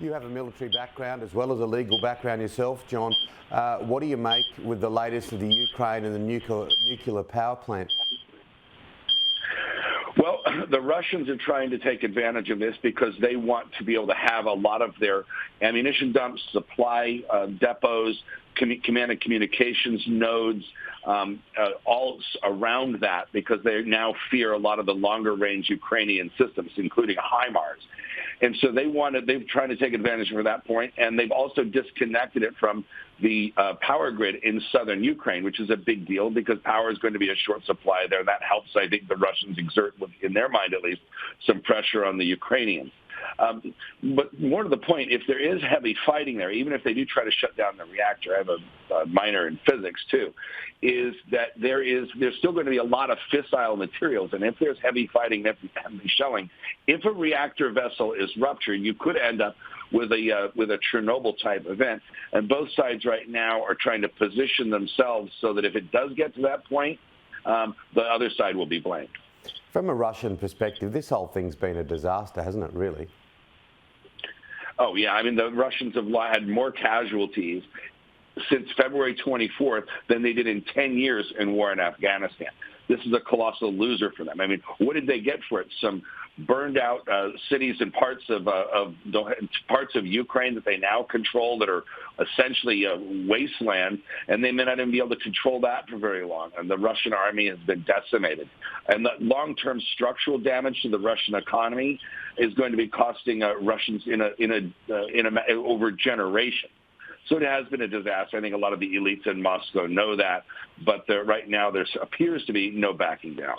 You have a military background as well as a legal background yourself, John. What do you make with the latest of the Ukraine and the nuclear power plant? Well, the Russians are trying to take advantage of this because they want to be able to have a lot of their ammunition dumps, supply depots, command and communications nodes, all around that, because they now fear a lot of the longer-range Ukrainian systems, including HIMARS. And so they're trying to take advantage of that point, and they've also disconnected it from the power grid in southern Ukraine, which is a big deal because power is going to be a short supply there. That helps, I think, the Russians exert, in their mind at least, some pressure on the Ukrainians. But more to the point, if there is heavy fighting there, even if they do try to shut down the reactor, I have a minor in physics too, is that there's still going to be a lot of fissile materials. And if there's heavy fighting, heavy shelling, if a reactor vessel is ruptured, you could end up with a Chernobyl type event. And both sides right now are trying to position themselves so that if it does get to that point, the other side will be blamed. From a Russian perspective, this whole thing's been a disaster, hasn't it, really? Oh, yeah. I mean, the Russians have had more casualties since February 24th than they did in 10 years in war in Afghanistan. This is a colossal loser for them. I mean, what did they get for it? Some burned out cities and parts of Ukraine that they now control that are essentially a wasteland, and they may not even be able to control that for very long. And the Russian army has been decimated. And the long-term structural damage to the Russian economy is going to be costing Russians over generations. So it has been a disaster. I think a lot of the elites in Moscow know that, but right now there appears to be no backing down.